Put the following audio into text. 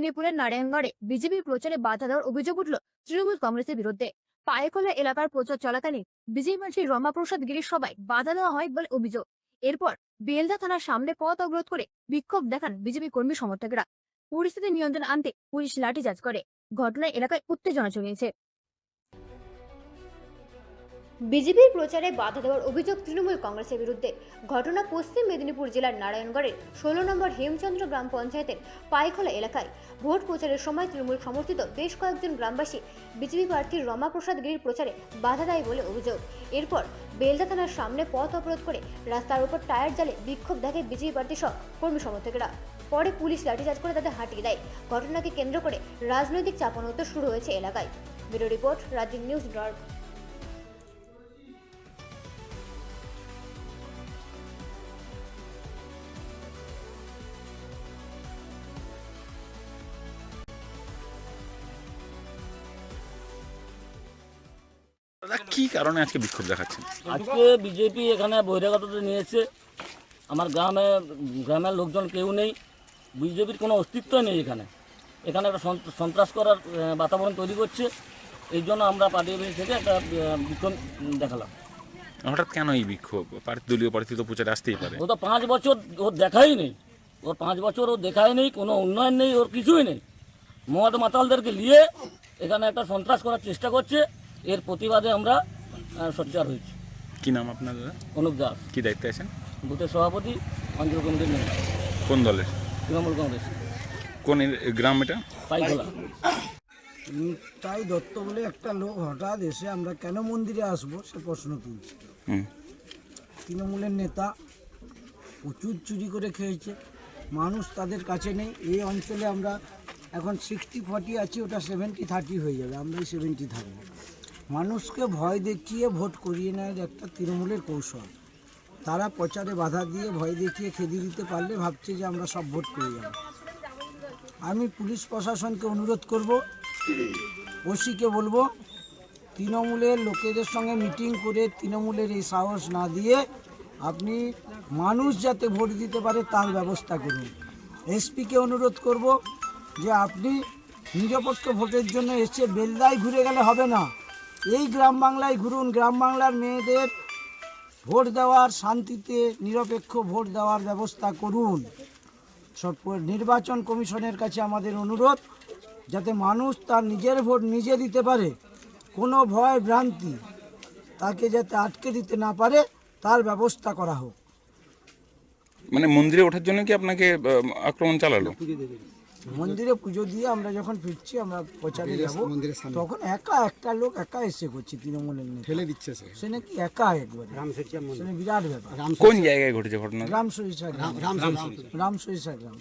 মেদিনীপুরের নারায়ণগড়ে বিজেপির প্রচারে বাধা দেওয়ার অভিযোগ উঠল তৃণমূল কংগ্রেসের বিরুদ্ধে। পায়েকোলা এলাকার প্রচার চলাকালীন বিজেপি মন্ত্রী রমাপ্রসাদ গিরির সভায় বাধা দেওয়া হয় বলে অভিযোগ। এরপর বেলদা থানার সামনে পথ অবরোধ করে বিক্ষোভ দেখান বিজেপি কর্মী সমর্থকরা। পরিস্থিতি নিয়ন্ত্রণে আনতে পুলিশ লাঠিচার্জ করে। ঘটনায় এলাকায় উত্তেজনা ছড়িয়েছে। বিজেপির প্রচারে বাধা দেওয়ার অভিযোগ তৃণমূল কংগ্রেসের বিরুদ্ধে। ঘটনা পশ্চিম মেদিনীপুর জেলার নারায়ণগড়ের 16 নম্বর হেমচন্দ্র গ্রাম পঞ্চায়েতের পাইখোলা এলাকায় ভোট প্রচারের সময় তৃণমূল সমর্থিত বেশ কয়েকজন গ্রামবাসী বিজেপি প্রার্থী রমাপ্রসাদ গিরির প্রচারে বাধা দেয় বলে অভিযোগ। এরপর বেলদা থানার সামনে পথ অবরোধ করে রাস্তার উপর টায়ার জ্বালে বিক্ষোভ দেখায় বিজেপি প্রার্থী সহ কর্মী সমর্থকেরা। পরে পুলিশ লাঠিচার্জ করে তাদের হাঁটিয়ে দেয়। ঘটনাকে কেন্দ্র করে রাজনৈতিক চাপানোত্তর শুরু হয়েছে এলাকায়। ব্যুরো রিপোর্ট, রাজ্য নিউজ ডট। দাদা, কি কারণে আজকে বিক্ষোভ দেখাচ্ছেন? আজকে বিজেপি এখানে বহিরাগতদের নিয়েছে। আমার গ্রামের লোকজন কেউ নেই, বিজেপির কোনো অস্তিত্বই নেই এখানে। এখানে একটা সন্ত্রাস করার বাতাবরণ তৈরি করছে। এই জন্য আমরা পার্টি অফিস থেকে একটা বিক্ষোভ দেখালাম। হঠাৎ কেন এই বিক্ষোভ? দলীয় প্রার্থী তো প্রচারে আসতেই পারে। ও তো 5 বছর ওর দেখাই নেই, ওর 5 বছর ওর দেখাই নেই, কোনো উন্নয়ন নেই, ওর কিছুই নেই। মদ মাতালদেরকে নিয়ে এখানে একটা সন্ত্রাস করার চেষ্টা করছে। এর প্রতিবাদে আমরা সোচ্চার হয়েছি। কি নাম আপনার দাদা? অনুপ দাস, কি দায়িত্বে আছেন? বুথের সভাপতি, অঞ্চল কমিটির মেম্বার, কোন দলের? তৃণমূল কংগ্রেস, কোন গ্রাম এটা? পাইখোলা। তাই দত্ত বলে একটা লোক হঠাৎ এসে আমরা কেন মন্দিরে আসবো সে প্রশ্ন তুলছে। তৃণমূলের নেতা প্রচুর চুরি করে খেয়েছে, মানুষ তাদের কাছে নেই। এই অঞ্চলে আমরা এখন 60-40 আছি, ওটা 70-30 হয়ে যাবে, আমরা এই 70 থাকবো। মানুষকে ভয় দেখিয়ে ভোট করিয়ে নেওয়ার একটা তৃণমূলের কৌশল। তারা প্রচারে বাধা দিয়ে ভয় দেখিয়ে খেদিয়ে দিতে পারলে ভাবছে যে আমরা সব ভোট পেয়ে যাব। আমি পুলিশ প্রশাসনকে অনুরোধ করব, ওসিকে বলবো তৃণমূলের লোকেদের সঙ্গে মিটিং করে তৃণমূলের এই সাহস না দিয়ে আপনি মানুষ যাতে ভোট দিতে পারে তার ব্যবস্থা করুন। এসপিকে অনুরোধ করব যে আপনি নিরপেক্ষ ভোটের জন্য এসে বেলদায় ঘুরে গেলে হবে না, এই গ্রাম বাংলায় ঘুরুন। গ্রাম বাংলার মেয়েদের ভোট দেওয়ার, শান্তিতে নিরপেক্ষ ভোট দেওয়ার ব্যবস্থা করুন। নির্বাচন কমিশনের কাছে আমাদের অনুরোধ, যাতে মানুষ তার নিজের ভোট নিজে দিতে পারে, কোনো ভয় ভ্রান্তি তাকে যাতে আটকে দিতে না পারে তার ব্যবস্থা করা হোক। মানে মন্দিরে ওঠার জন্য কি আপনাকে আক্রমণ চালালো? মন্দিরে পুজো দিয়ে আমরা যখন ফিরছি, আমরা প্রচারে যাব, তখন একটা লোক একা এসে করছে, তৃণমূলের নেতা ফেলে দিচ্ছে। সে নাকি একা একবার, বিরাট ব্যাপার। কোন জায়গায় ঘটেছে ঘটনা? রামসরিষা গ্রাম।